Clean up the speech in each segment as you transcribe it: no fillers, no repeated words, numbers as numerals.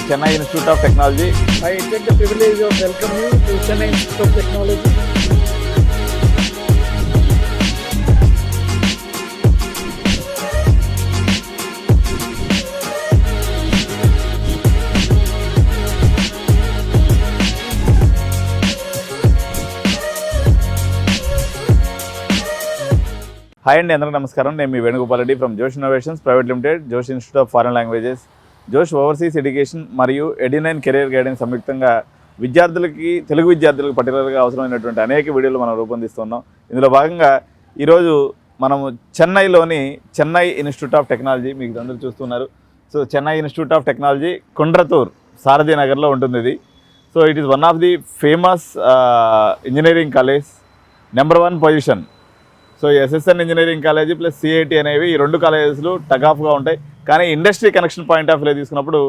Chennai Institute of Technology. I take the privilege of welcoming you to Chennai Institute of Technology. Hi అండి, అందరికీ నమస్కారం. నేను మీ Venugopal Reddy from జోష్ innovations private limited, జోష్ institute of foreign languages, జోష్ overseas education మరియు adenine career guidance సంయుక్తంగా తెలుగు విద్యార్థులకు పర్టికులర్గా అవసరమైనటువంటి అనేక వీడియోలు మనం రూపొందిస్తున్నాం. ఇందులో భాగంగా ఈరోజు మనము చెన్నైలోని చెన్నై ఇన్స్టిట్యూట్ ఆఫ్ టెక్నాలజీ, మీకు అందరూ చూస్తున్నారు. So Chennai institute of Technology Kundrathur Sarathi నగర్లో ఉంటుంది ఇది. So it is one of the famous engineering college, number 1 position. So SSN engineering college plus CIT అనేవి ఈ రెండు కాలేజెస్లు టగ్ ఆఫ్గా ఉంటాయి. కానీ industry connection point of view తీసుకున్నప్పుడు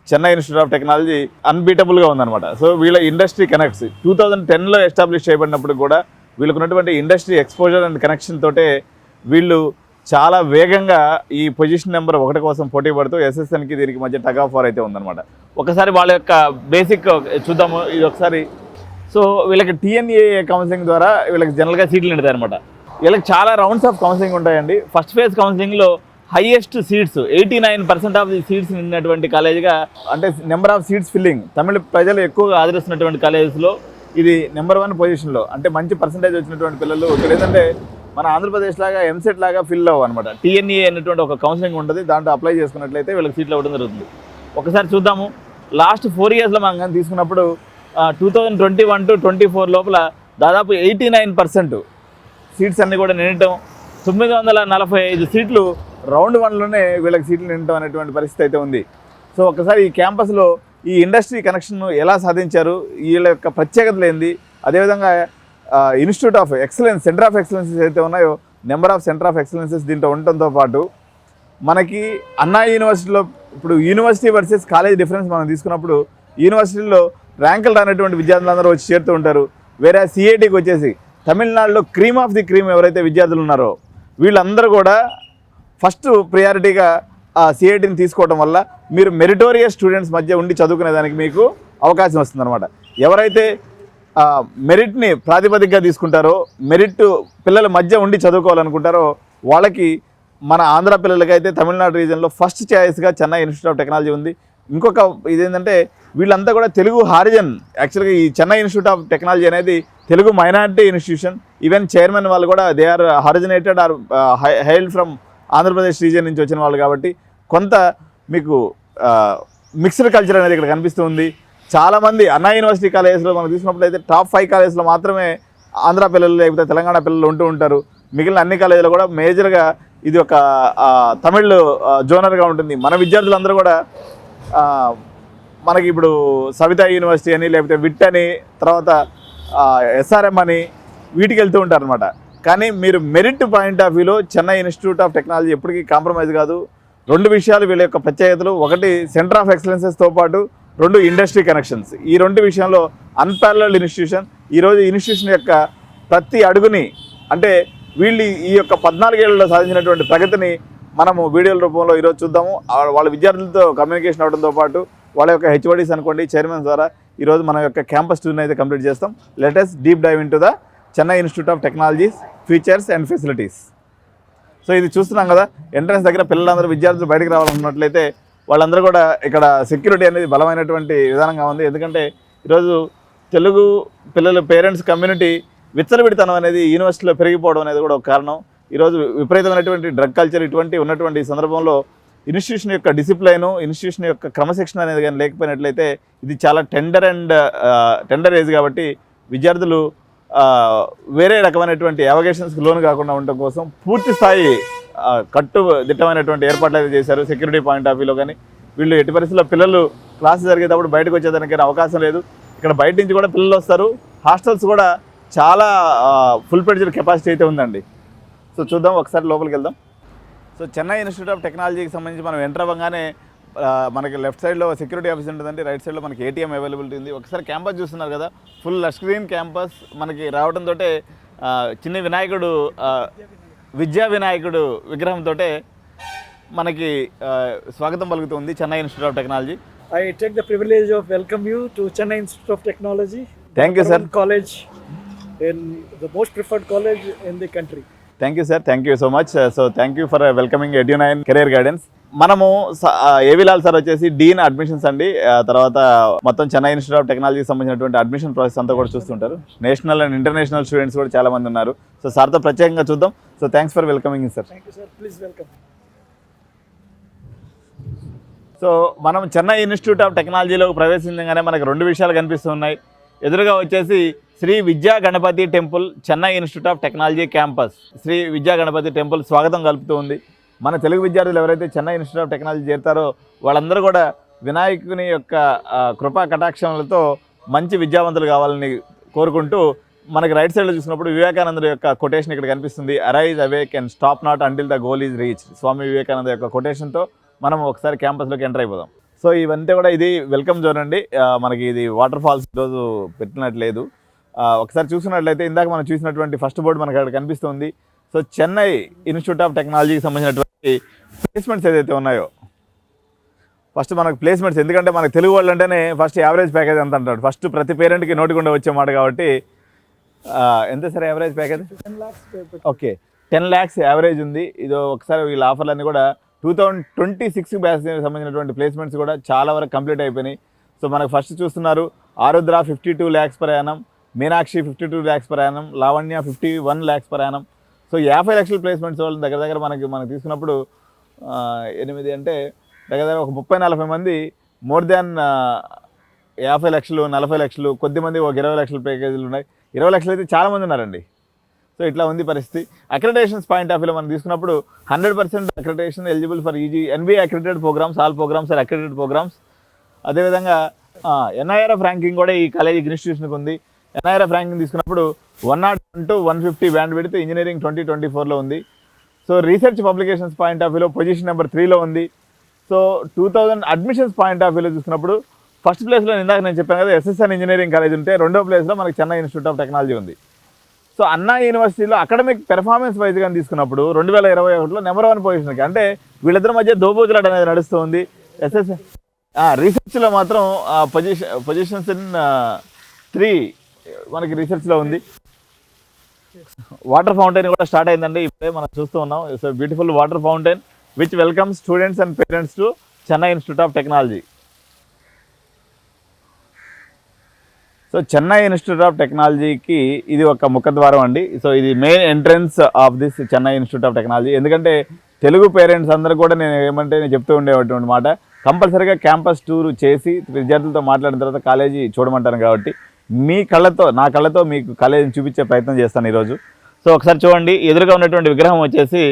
చెన్నై ఇన్స్టిట్యూట్ ఆఫ్ టెక్నాలజీ అన్బీటబుల్గా ఉందన్నమాట. సో వీళ్ళ ఇండస్ట్రీ కనెక్ట్స్ 2010లో ఎస్టాబ్లిష్ చేయబడినప్పుడు కూడా వీళ్ళకు ఉన్నటువంటి ఇండస్ట్రీ ఎక్స్పోజర్ అండ్ కనెక్షన్ తోటే వీళ్ళు చాలా వేగంగా ఈ పొజిషన్ నెంబర్ 1 కోసం పోటీ పడుతూ ఎస్ఎస్ఎన్కి దీనికి మధ్య టగ్ ఆఫ్ వార్ అయితే ఉందన్నమాట. ఒకసారి వాళ్ళ యొక్క బేసిక్ చూద్దాము ఇది ఒకసారి. సో వీళ్ళకి టీఎన్ఏ కౌన్సిలింగ్ ద్వారా వీళ్ళకి జనరల్గా సీట్లు నిండుతాయి అనమాట. వీళ్ళకి చాలా రౌండ్స్ ఆఫ్ కౌన్సిలింగ్ ఉంటాయండి. ఫస్ట్ ఫేజ్ కౌన్సిలింగ్లో highest seats 89% of the seats నిన్నటువంటి కాలేజీగా, అంటే number of seats filling Tamil ప్రజలు ఎక్కువగా ఆదరిస్తున్నటువంటి కాలేజెస్లో ఇది నెంబర్ 1 పొజిషన్లో, అంటే మంచి పర్సంటేజ్ వచ్చినటువంటి పిల్లలు. ఇక్కడ ఏంటంటే మన ఆంధ్రప్రదేశ్ లాగా ఎంసెట్ లాగా ఫిల్ అవ్వ అనమాట. టీఎన్ఏ అనేటువంటి ఒక కౌన్సిలింగ్ ఉంటుంది, దాంట్లో అప్లై చేసుకున్నట్లయితే వీళ్ళకి సీట్లు ఇవ్వడం జరుగుతుంది. ఒకసారి చూద్దాము. లాస్ట్ 4 ఇయర్స్లో మనం కానీ తీసుకున్నప్పుడు 2021 to 24 లోపల దాదాపు 89% సీట్స్ అన్నీ కూడా నిండటం, 945 సీట్లు రౌండ్ 1లోనే వీళ్ళకి సీట్లు నిండటం అనేటువంటి పరిస్థితి అయితే ఉంది. సో ఒకసారి ఈ క్యాంపస్లో ఈ ఇండస్ట్రీ కనెక్షన్ ఎలా సాధించారు, వీళ్ళ యొక్క ప్రత్యేకతలు ఏంది, అదేవిధంగా institute of excellence, centre of excellences అయితే ఉన్నాయో number of centre of excellences దీంట్లో ఉండటంతో పాటు మనకి అన్నా యూనివర్సిటీలో ఇప్పుడు యూనివర్సిటీ వర్సెస్ కాలేజ్ డిఫరెన్స్ మనం తీసుకున్నప్పుడు యూనివర్సిటీలో ర్యాంకులు రానటువంటి విద్యార్థులందరూ వచ్చి చేరుతూ ఉంటారు. వేరే సిఐటికి వచ్చేసి తమిళనాడులో క్రీమ్ ఆఫ్ ది క్రీమ్ ఎవరైతే విద్యార్థులు ఉన్నారో వీళ్ళందరూ కూడా ఫస్ట్ ప్రయారిటీగా ఆ సిఐటిని తీసుకోవడం వల్ల మీరు మెరిటోరియస్ స్టూడెంట్స్ మధ్య ఉండి చదువుకునేదానికి మీకు అవకాశం వస్తుందన్నమాట. ఎవరైతే మెరిట్ని ప్రాతిపదికగా తీసుకుంటారో, మెరిట్ పిల్లల మధ్య ఉండి చదువుకోవాలనుకుంటారో వాళ్ళకి మన ఆంధ్ర పిల్లలకైతే తమిళనాడు రీజన్లో ఫస్ట్ చాయిస్గా చెన్నై ఇన్స్టిట్యూట్ ఆఫ్ టెక్నాలజీ ఉంది. ఇంకొక ఇదేంటంటే వీళ్ళంతా కూడా తెలుగు హారిజన్. యాక్చువల్గా ఈ చెన్నై ఇన్స్టిట్యూట్ ఆఫ్ టెక్నాలజీ అనేది Telugu minority institution. Even chairman వాళ్ళు కూడా they are హారిజనేటెడ్ are హైల్డ్ from Andhra Pradesh region నుంచి వచ్చిన వాళ్ళు కాబట్టి కొంత మీకు మిక్స్డ్ కల్చర్ అనేది ఇక్కడ కనిపిస్తుంది. చాలామంది అన్నా యూనివర్సిటీ కాలేజెస్లో మనం తీసుకున్నప్పుడు అయితే టాప్ 5 కాలేజెస్లో మాత్రమే ఆంధ్ర పిల్లలు లేకపోతే తెలంగాణ పిల్లలు ఉంటూ ఉంటారు. మిగిలిన అన్ని కాలేజీలు కూడా మేజర్గా ఇది ఒక తమిళ్ జోనర్గా ఉంటుంది. మన విద్యార్థులందరూ కూడా మనకి ఇప్పుడు సవితా యూనివర్సిటీ అని, లేకపోతే విట్ అని, తర్వాత ఎస్ఆర్ఎం అని వీటికి వెళ్తూ ఉంటారు అనమాట. కానీ మీరు మెరిట్ పాయింట్ ఆఫ్ వ్యూలో చెన్నై ఇన్స్టిట్యూట్ ఆఫ్ టెక్నాలజీ ఎప్పటికీ కాంప్రమైజ్ కాదు. 2 విషయాలు వీళ్ళ యొక్క ప్రత్యేకతలు. ఒకటి సెంటర్ ఆఫ్ ఎక్సలెన్సెస్తో పాటు 2 ఇండస్ట్రీ కనెక్షన్స్. ఈ 2 విషయంలో అన్పారలల్డ్ ఇన్స్టిట్యూషన్. ఈరోజు ఇన్స్టిట్యూషన్ యొక్క ప్రతి అడుగుని, అంటే వీళ్ళు ఈ యొక్క 14 ఏళ్లలో సాధించినటువంటి ప్రగతిని మనము వీడియోల రూపంలో ఈరోజు చూద్దాము. వాళ్ళ విద్యార్థులతో కమ్యూనికేషన్ అవడంతో పాటు వాళ్ళ యొక్క హెచ్ఓడీస్ అనుకోండి, చైర్మన్ ద్వారా ఈరోజు మన యొక్క క్యాంపస్ టూర్ని అయితే కంప్లీట్ చేస్తాం. Let us deep dive into the Chennai institute of Technologies features and facilities. So ఇది చూస్తున్నాం కదా, ఎంట్రన్స్ దగ్గర పిల్లలందరూ విద్యార్థులు బయటకు రావాలనుకున్నట్లయితే వాళ్ళందరూ కూడా ఇక్కడ సెక్యూరిటీ అనేది బలమైనటువంటి విధానంగా ఉంది. ఎందుకంటే ఈరోజు తెలుగు పిల్లల పేరెంట్స్ కమ్యూనిటీ విచ్చలవిడితనం అనేది యూనివర్సిటీలో పెరిగిపోవడం అనేది కూడా ఒక కారణం. ఈరోజు విపరీతమైనటువంటి డ్రగ్ కల్చర్ ఇటువంటి ఉన్నటువంటి సందర్భంలో ఇన్స్టిట్యూషన్ యొక్క డిసిప్లైను, ఇన్స్టిట్యూషన్ యొక్క క్రమశిక్షణ అనేది కానీ లేకపోయినట్లయితే ఇది చాలా టెండర్ ఏజ్ కాబట్టి విద్యార్థులు వేరే రకమైనటువంటి అవగేషన్స్కి లోను కాకుండా ఉండటం కోసం పూర్తి స్థాయి కట్టుదిట్టమైనటువంటి ఏర్పాట్లు అయితే చేశారు. సెక్యూరిటీ పాయింట్ ఆఫ్ వ్యూలో కానీ వీళ్ళు ఎట్టి పరిస్థితుల్లో పిల్లలు క్లాస్ జరిగేటప్పుడు బయటకు వచ్చేదానికి అవకాశం లేదు. ఇక్కడ బయట నుంచి కూడా పిల్లలు వస్తారు. హాస్టల్స్ కూడా చాలా ఫుల్ ఫ్లెడ్జ్డ్ కెపాసిటీ అయితే ఉందండి. సో చూద్దాం, ఒకసారి లోపలికి వెళ్దాం. సో చెన్నై ఇన్స్టిట్యూట్ ఆఫ్ టెక్నాలజీకి సంబంధించి మనం ఎంటర్ అవ్వగానే మనకి లెఫ్ట్ సైడ్లో సెక్యూరిటీ ఆఫీస్ ఉంటుందండి, రైట్ సైడ్లో మనకి ఏటీఎం అవైలబిలిటీ ఉంది. ఒకసారి క్యాంపస్ చూస్తున్నారు కదా, ఫుల్ స్క్రీన్ క్యాంపస్ మనకి రావడంతో చిన్న వినాయకుడు విద్యా వినాయకుడు విగ్రహంతో మనకి స్వాగతం పలుకుతుంది Chennai institute of technology. I take the privilege of welcome you to Chennai Institute of Technology. Thank you, sir. College in the most preferred college in the country. Thank you sir, thank you so much. So thank you for welcoming edu nine career guidance. మనము ఏవిలాల్ sir వచ్చేసి Deen admissions అండి. తర్వాత మొత్తం Chennai institute of టెక్నాలజీకి సంబంధించినటువంటి admission process అంతా కూడా చూస్తుంటారు. నేషనల్ అండ్ ఇంటర్నేషనల్ స్టూడెంట్స్ కూడా చాలా మంది ఉన్నారు. సో సార్తో ప్రత్యేకంగా చూద్దాం. So thanks for welcoming sir. Thank you, sir. Please welcome. So మనం చెన్నై ఇన్స్టిట్యూట్ ఆఫ్ టెక్నాలజీలో ప్రవేశించగానే మనకు రెండు విషయాలు కనిపిస్తున్నాయి. ఎదురుగా వచ్చేసి Shri Vidya Ganapati temple Chennai institute of Technology campus. Shri Vidya Ganapati temple స్వాగతం కలుపుతూ ఉంది. మన తెలుగు విద్యార్థులు ఎవరైతే చెన్నై ఇన్స్టిట్యూట్ ఆఫ్ టెక్నాలజీ చేరుతారో వాళ్ళందరూ కూడా వినాయకుని యొక్క కృపా కటాక్షములతో మంచి విద్యావంతులు కావాలని కోరుకుంటూ మనకి రైట్ సైడ్లో చూసినప్పుడు వివేకానంద యొక్క కొటేషన్ ఇక్కడ కనిపిస్తుంది. Arise awake and stop not until the goal is reach. Swami Vivekananda యొక్క కొటేషన్తో మనం ఒకసారి క్యాంపస్లోకి ఎంటర్ అయిపోదాం. సో ఇవంతా కూడా ఇది వెల్కమ్ జోన్ అండి. మనకి ఇది వాటర్ ఫాల్స్ ఈరోజు పెట్టినట్లేదు. ఒకసారి చూసినట్లయితే ఇందాక మనం చూసినటువంటి ఫస్ట్ బోర్డు మనకు అక్కడ కనిపిస్తుంది. సో చెన్నై ఇన్స్టిట్యూట్ ఆఫ్ టెక్నాలజీకి సంబంధించినటువంటి ప్లేస్మెంట్స్ ఏదైతే ఉన్నాయో, ఫస్ట్ మనకు ప్లేస్మెంట్స్, ఎందుకంటే మనకు తెలుగు వాళ్ళు అంటేనే ఫస్ట్ యావరేజ్ ప్యాకేజ్ ఎంత అంటాడు. ఫస్ట్ ప్రతి పేరెంట్కి నోటికుండా వచ్చే మాట కాబట్టి ఎంత sir average package? 10 lakhs. Okay, 10 lakhs average ఉంది. ఇది ఒకసారి వీళ్ళ ఆఫర్లన్నీ కూడా 2026 బ్యాచ్ సంబంధించినటువంటి ప్లేస్మెంట్స్ కూడా చాలా వరకు కంప్లీట్ అయిపోయినాయి. సో మనకు ఫస్ట్ చూస్తున్నారు ఆరుద్ర 52 lakhs per annum, Meenakshi 52 lakhs per annum, Lavanya 51 lakhs per annum. So 50 లక్షల ప్లేస్మెంట్స్ వాళ్ళు దగ్గర దగ్గర మనకి తీసుకున్నప్పుడు 8 అంటే దగ్గర దగ్గర ఒక 30-40 మంది మోర్ దాన్ 50 లక్షలు 40 లక్షలు, కొద్దిమంది ఒక 20 లక్షల ప్యాకేజీలు ఉన్నాయి. 20 లక్షలు అయితే చాలామంది ఉన్నారండి. సో ఇట్లా ఉంది పరిస్థితి. అక్రిడేషన్స్ పాయింట్ ఆఫ్ వ్యూలో మనం తీసుకున్నప్పుడు 100% accreditation eligible for easy NBA accredited programs, all programs are accredited programs. అదేవిధంగా ఎన్ఐఆర్ఎఫ్ ర్యాంకింగ్ కూడా ఈ కాలేజీ ఇన్స్టిట్యూషన్కి ఉంది. ఎన్ఐఆర్ఎఫ్ ర్యాంకింగ్ తీసుకున్నప్పుడు 101 to 150 బ్యాండ్ పెడితే ఇంజనీరింగ్ 2024లో ఉంది. So research publications point of వ్యూలో పొజిషన్ నెంబర్ 3లో ఉంది. సో 2000 అడ్మిషన్స్ పాయింట్ ఆఫ్ వ్యూలో చూసుకున్నప్పుడు ఫస్ట్ ప్లేస్లో ఇందాక నేను చెప్పాను కదా ఎస్ఎస్ఎన్ ఇంజనీరింగ్ కాలేజ్ ఉంటే, రెండో ప్లేస్లో మనకి చెన్నై ఇన్స్టిట్యూట్ ఆఫ్ టెక్నాలజీ ఉంది. సో అన్నా యూనివర్సిటీలో అకాడమిక్ పెర్ఫార్మెన్స్ వైజ్గా తీసుకున్నప్పుడు 2021లో నెంబర్ 1 పొజిషన్కి, అంటే వీళ్ళిద్దరి మధ్య దోబోజులాట అనేది నడుస్తుంది. ఎస్ఎస్ఎన్ రీసెర్చ్లో మాత్రం పొజిషన్స్ ఇన్ 3 మనకి రీసెర్చ్లో ఉంది. వాటర్ ఫౌంటైన్ కూడా స్టార్ట్ అయిందండి, ఇప్పుడే మనం చూస్తూ ఉన్నాం. So beautiful water fountain which welcome students and parents to Chennai institute of technology. So Chennai institute of టెక్నాలజీకి ఇది ఒక ముఖద్వారం అండి. సో ఇది main entrance of this Chennai institute of technology. ఎందుకంటే తెలుగు పేరెంట్స్ అందరూ కూడా నేను చెప్తూ ఉండేటువంటి మాట, కంపల్సరీగా క్యాంపస్ టూర్ చేసి విద్యార్థులతో మాట్లాడిన తర్వాత కాలేజీ చూడమంటాను కాబట్టి నా కళ్ళతో మీకు కాలేజీని చూపించే ప్రయత్నం చేస్తాను ఈరోజు. సో ఒకసారి చూడండి, ఎదురుగా ఉన్నటువంటి విగ్రహం వచ్చేసి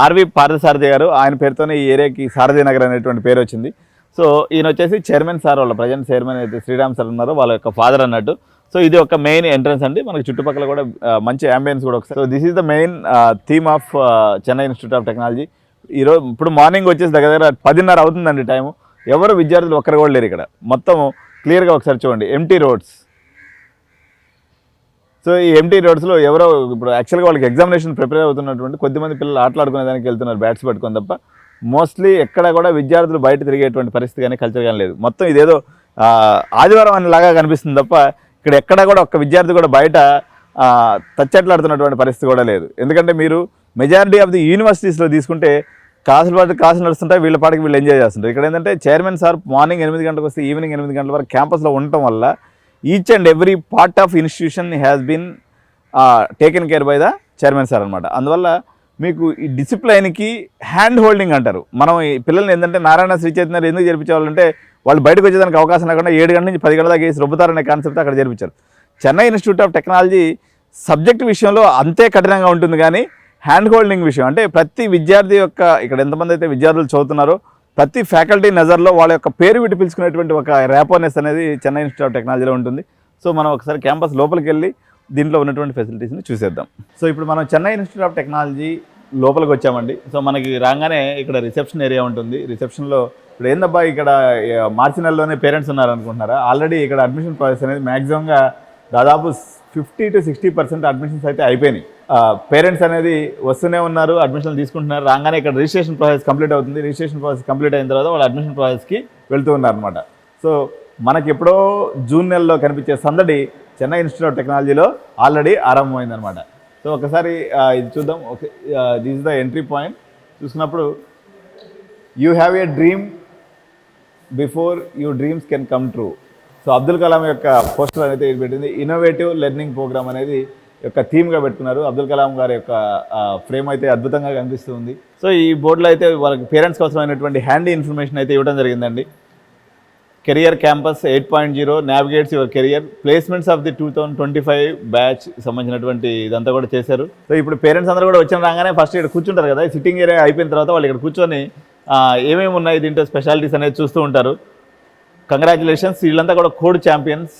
ఆర్వి పార్థసారథి గారు. ఆయన పేరుతోనే ఈ ఏరియాకి సారథి నగర్ అనేటువంటి పేరు వచ్చింది. సో ఈయన వచ్చేసి చైర్మన్ సార్, వాళ్ళ ప్రజెంట్ చైర్మన్ అయితే శ్రీరామ్ సార్ ఉన్నారో వాళ్ళ యొక్క ఫాదర్ అన్నట్టు. సో ఇది ఒక మెయిన్ ఎంట్రన్స్ అండి. మనకి చుట్టుపక్కల కూడా మంచి అంబియన్స్ కూడా ఒకసారి. So this is the main theme of Chennai institute of technology. ఇప్పుడు మార్నింగ్ వచ్చేసి దగ్గర దగ్గర 10:30 అవుతుందండి టైము. ఎవరు విద్యార్థులు ఒక్కరు కూడా లేరు ఇక్కడ. మొత్తం క్లియర్గా ఒకసారి చూడండి, ఎంటీ రోడ్స్. సో ఈ ఎంటీ రోడ్స్లో ఎవరో ఇప్పుడు యాక్చువల్గా వాళ్ళకి ఎగ్జామినేషన్ ప్రిపేర్ అవుతున్నటువంటి కొద్దిమంది పిల్లలు ఆటలాడుకునే దానికి వెళ్తున్నారు బ్యాట్స్ పట్టుకొని తప్ప, మోస్ట్లీ ఎక్కడ కూడా విద్యార్థులు బయట తిరిగేటువంటి పరిస్థితి కానీ కల్చర్ కానీ లేదు. మొత్తం ఇదేదో ఆదివారం అనేలాగా కనిపిస్తుంది తప్ప ఇక్కడ ఎక్కడ కూడా ఒక్క విద్యార్థి కూడా బయట తచ్చట్లాడుతున్నటువంటి పరిస్థితి కూడా లేదు. ఎందుకంటే మీరు మెజారిటీ ఆఫ్ ది యూనివర్సిటీస్లో తీసుకుంటే క్లాసులు నడుస్తుంటాయి, వీళ్ళ పాటికి వీళ్ళు ఎంజాయ్ చేస్తుంటారు. ఇక్కడ ఏంటంటే చైర్మన్ సార్ మార్నింగ్ 8 గంటలకు వస్తే ఈవినింగ్ 8 గంటల వరకు క్యాంపస్లో ఉండటం వల్ల each and every part of institution has been taken care by the chairman sir అనమాట. అందువల్ల మీకు ఈ డిసిప్లైన్కి హ్యాండ్ హోల్డింగ్ అంటారు. మనం ఈ పిల్లల్ని ఏంటంటే నారాయణ శ్రీ చైతన్య ఎందుకు చేర్పించేవాళ్ళంటే వాళ్ళు బయటకు వచ్చేదానికి అవకాశం లేకుండా 7 గంటల నుంచి 10 గంటల దాకా వేసి రుబ్బుతారనే కాన్సెప్ట్ అక్కడ చేర్పించారు. Chennai institute of technology subject విషయంలో అంతే కఠినంగా ఉంటుంది, కానీ హ్యాండ్ హోల్డింగ్ విషయం అంటే ప్రతి విద్యార్థి యొక్క, ఇక్కడ ఎంతమంది అయితే విద్యార్థులు చదువుతున్నారో ప్రతి ఫ్యాకల్టీ నజర్లో వాళ్ళ యొక్క పేరు విట్టి పిలుచుకునేటువంటి ఒక ర్యాపోనెస్ అనేది చెన్నై ఇన్స్టిట్యూట్ ఆఫ్ టెక్నాలజీలో ఉంటుంది. సో మనం ఒకసారి క్యాంపస్ లోపలికి వెళ్ళి దీంట్లో ఉన్నటువంటి ఫెసిలిటీస్ని చూసేద్దాం. సో ఇప్పుడు మనం చెన్నై ఇన్స్టిట్యూట్ ఆఫ్ టెక్నాలజీ లోపలికి వచ్చామండి. సో మనకి రాగానే ఇక్కడ రిసెప్షన్ ఏరియా ఉంటుంది. రిసెప్షన్లో ఇప్పుడు ఏందబ్బా ఇక్కడ మార్చి నెలలోనే పేరెంట్స్ ఉన్నారనుకుంటున్నారా? ఆల్రెడీ ఇక్కడ అడ్మిషన్ ప్రాసెస్ అనేది మ్యాక్సిమంగా దాదాపు 50 to 60% అడ్మిషన్స్ అయితే అయిపోయినాయి. పేరెంట్స్ అనేది వస్తూనే ఉన్నారు, అడ్మిషన్లు తీసుకుంటున్నారు. రాగానే ఇక్కడ రిజిస్ట్రేషన్ ప్రాసెస్ కంప్లీట్ అవుతుంది. రిజిస్ట్రేషన్ ప్రాసెస్ కంప్లీట్ అయిన తర్వాత వాళ్ళు అడ్మిషన్ ప్రాసెస్కి వెళ్తూ ఉన్నారు అనమాట. సో మనకి ఎప్పుడో జూన్ నెలలో కనిపించే సందడి చెన్నై ఇన్స్టిట్యూట్ ఆఫ్ టెక్నాలజీలో ఆల్రెడీ ఆరంభమైందనమాట. సో ఒకసారి ఇది చూద్దాం. Okay, this is the entry point. చూసుకున్నప్పుడు you have a dream before your dreams can come true. So Abdul Kalam యొక్క పోస్టర్ అనేది పెట్టింది. ఇన్నోవేటివ్ లెర్నింగ్ ప్రోగ్రామ్ అనేది యొక్క థీమ్గా పెట్టుకున్నారు. అబ్దుల్ కలాం గారి యొక్క ఫ్రేమ్ అయితే అద్భుతంగా కనిపిస్తుంది. సో ఈ బోర్డులో అయితే వాళ్ళకి పేరెంట్స్కి అవసరమైనటువంటి హ్యాండీ ఇన్ఫర్మేషన్ అయితే ఇవ్వడం జరిగిందండి. Career campus 8.0 నావిగేట్స్ your career, placements of the 2025 batch సంబంధించినటువంటి ఇదంతా కూడా చేశారు. సో ఇప్పుడు పేరెంట్స్ అందరూ కూడా వచ్చిన రాగానే ఫస్ట్ ఇక్కడ కూర్చుంటారు కదా, సిట్టింగ్ ఏరియా అయిపోయిన తర్వాత వాళ్ళు ఇక్కడ కూర్చొని ఏమేమి ఉన్నాయి దీంట్లో స్పెషాలిటీస్ అనేది చూస్తూ ఉంటారు. కంగ్రాచులేషన్స్, వీళ్ళంతా కూడా code champions.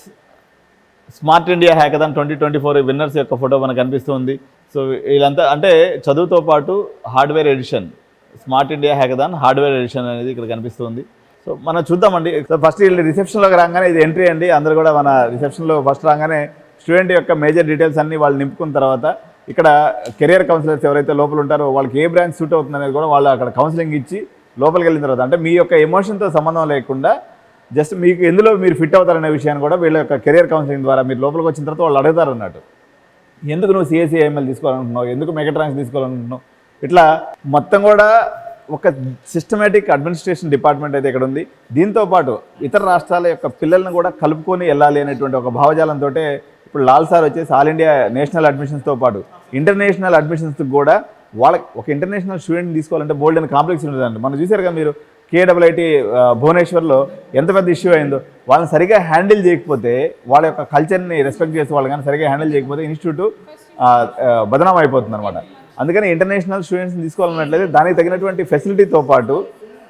Smart India Hackathon 2024 winners యొక్క ఫోటో మనకు కనిపిస్తుంది. సో వీళ్ళంతా అంటే చదువుతో పాటు hardware edition, Smart India Hackathon hardware edition అనేది ఇక్కడ కనిపిస్తుంది. సో మనం చూద్దామండి. సో ఫస్ట్ వీళ్ళు రిసెప్షన్లోకి రాగానే ఇది ఎంట్రీ అండి. అందరూ కూడా మన రిసెప్షన్లో ఫస్ట్ రాగానే స్టూడెంట్ యొక్క మేజర్ డీటెయిల్స్ అన్నీ వాళ్ళు నింపుకున్న తర్వాత ఇక్కడ కెరియర్ కౌన్సిలర్స్ ఎవరైతే లోపల ఉంటారో వాళ్ళకి ఏ బ్రాంచ్ సూట్ అవుతుంది అనేది కూడా వాళ్ళు అక్కడ కౌన్సిలింగ్ ఇచ్చి లోపలికి వెళ్ళిన తర్వాత అంటే మీ యొక్క ఎమోషన్తో సంబంధం లేకుండా జస్ట్ మీకు ఎందులో మీరు ఫిట్ అవుతారనే విషయాన్ని కూడా వీళ్ళ యొక్క కెరియర్ కౌన్సిలింగ్ ద్వారా మీరు లోపలికి వచ్చిన తర్వాత వాళ్ళు అడుగుతారు అన్నట్టు. ఎందుకు నువ్వు CSE/ML తీసుకోవాలనుకుంటున్నావు, ఎందుకు మెగాట్రాన్స్ తీసుకోవాలనుకుంటున్నావు, ఇట్లా మొత్తం కూడా ఒక సిస్టమేటిక్ అడ్మినిస్ట్రేషన్ డిపార్ట్మెంట్ అయితే ఇక్కడ ఉంది. దీంతోపాటు ఇతర రాష్ట్రాల యొక్క పిల్లలను కూడా కలుపుకొని వెళ్ళాలి అనేటువంటి ఒక భావజాలంతో ఇప్పుడు లాల్ సార్ వచ్చేసి ఆల్ ఇండియా నేషనల్ అడ్మిషన్స్తో పాటు ఇంటర్నేషనల్ అడ్మిషన్స్కి కూడా వాళ్ళకి ఒక ఇంటర్నేషనల్ స్టూడెంట్ని తీసుకోవాలంటే బోల్డ్ అండ్ కాంప్లెక్స్ ఉంటుందండి. మనం చూసారుగా మీరు KIIT భువనేశ్వర్లో ఎంత పెద్ద ఇష్యూ అయిందో. వాళ్ళని సరిగా హ్యాండిల్ చేయకపోతే, వాళ్ళ యొక్క కల్చర్ని రెస్పెక్ట్ చేసి వాళ్ళు కానీ సరిగా హ్యాండిల్ చేయకపోతే ఇన్స్టిట్యూట్ బదనాం అయిపోతుంది అనమాట. అందుకని ఇంటర్నేషనల్ స్టూడెంట్స్ని తీసుకోవాలన్నట్లయితే దానికి తగినటువంటి ఫెసిలిటీతో పాటు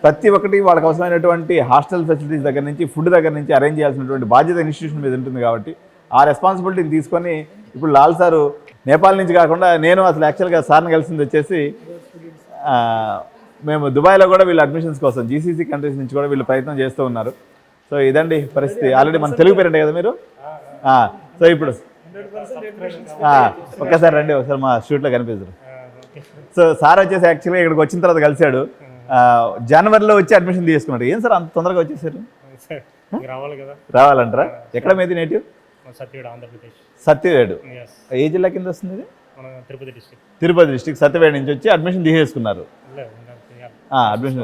ప్రతి ఒక్కటి వాళ్ళకి అవసరమైనటువంటి హాస్టల్ ఫెసిలిటీస్ దగ్గర నుంచి ఫుడ్ దగ్గర నుంచి అరేంజ్ చేయాల్సినటువంటి బాధ్యత ఇన్స్టిట్యూషన్ మీద ఉంటుంది. కాబట్టి ఆ రెస్పాన్సిబిలిటీని తీసుకొని ఇప్పుడు లాల్ సారు నేపాల్ నుంచి కాకుండా నేను అసలు యాక్చువల్గా సార్ని కలిసింది వచ్చేసి మేము దుబాయ్లో కూడా వీళ్ళు అడ్మిషన్స్ కోసం GCC కంట్రీస్ నుంచి కూడా వీళ్ళు ప్రయత్నం చేస్తూ ఉన్నారు. సో ఇదండి పరిస్థితి. ఆల్రెడీ మన తెలుగు పేరెంటే కదా మీరు. సో ఇప్పుడు ఒక్కసారి రండి, ఒకసారి మా షూట్లో కనిపిస్తారు. సో సార్ వచ్చేసి యాక్చువల్గా ఇక్కడికి వచ్చిన తర్వాత కలిశాడు. జనవరిలో వచ్చి అడ్మిషన్ తీసుకున్నాడు. ఏం సార్ అంత తొందరగా వచ్చేసారు? రావాలంటారా? ఎక్కడ మీది నేటివ్? సత్యవేడు. ఏ జిల్లా కింద వస్తుంది ఇది? తిరుపతి డిస్ట్రిక్ట్ సత్యవేడు నుంచి వచ్చి అడ్మిషన్ తీసేసుకున్నారు. Admission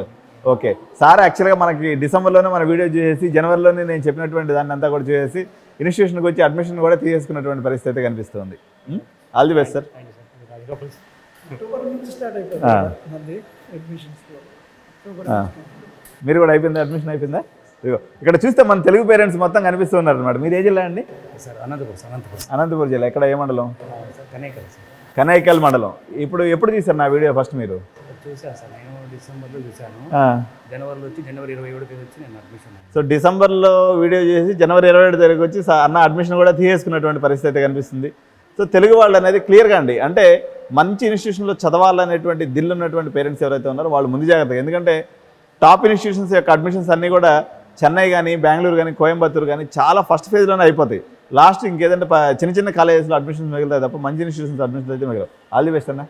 okay. సార్ యాక్చువల్గా మనకి డిసెంబర్లోనే మన వీడియో చూసేసి జనవరిలోనే నేను చెప్పినటువంటి దాన్ని అంతా కూడా చూసేసి ఇన్స్టిట్యూషన్కి వచ్చి అడ్మిషన్ కూడా తీసేసుకున్నటువంటి పరిస్థితి అయితే కనిపిస్తుంది. All the best sir. మీరు కూడా అయిపోయిందా? అడ్మిషన్ అయిపోయిందా? ఇక్కడ చూస్తే మన తెలుగు పేరెంట్స్ మొత్తం కనిపిస్తున్నారు అనమాట. మీరు ఏ జిల్లా అండి? అనంతపురం జిల్లా. ఎక్కడ ఏ మండలం? కనైకల్ మండలం. ఇప్పుడు ఎప్పుడు తీశారు నా వీడియో ఫస్ట్ మీరు? చూసాను సార్, నేను డిసెంబర్లో చూశాను. జనవరిలో వచ్చి జనవరి 27 వచ్చి నేను అడ్మిషన్. సో డిసెంబర్లో వీడియో చేసి జనవరి 27 తారీఖు వచ్చి అన్న అడ్మిషన్ కూడా తీసేసుకున్నటువంటి పరిస్థితి అయితే కనిపిస్తుంది. సో తెలుగు వాళ్ళు అనేది క్లియర్గా అండి, అంటే మంచి ఇన్స్టిట్యూషన్లో చదవాలనేటువంటి దిల్లు ఉన్నటువంటి పేరెంట్స్ ఎవరైతే ఉన్నారో వాళ్ళు ముందు జాగ్రత్తగా, ఎందుకంటే టాప్ ఇన్స్టిట్యూషన్స్ యొక్క అడ్మిషన్స్ అన్నీ కూడా చెన్నై కానీ బెంగళూరు కానీ కోయంబత్తూరు కానీ చాలా ఫస్ట్ ఫేజ్లోనే అయిపోతాయి. లాస్ట్ ఇంకేదంటే చిన్న చిన్న కాలేజెస్లో అడ్మిషన్స్ మిగులుతాయి తప్ప మంచి ఇన్స్టిట్యూషన్స్ అడ్మిషన్స్ అయితే మిగలవు. ఆల్ ది బెస్ట్ అన్న.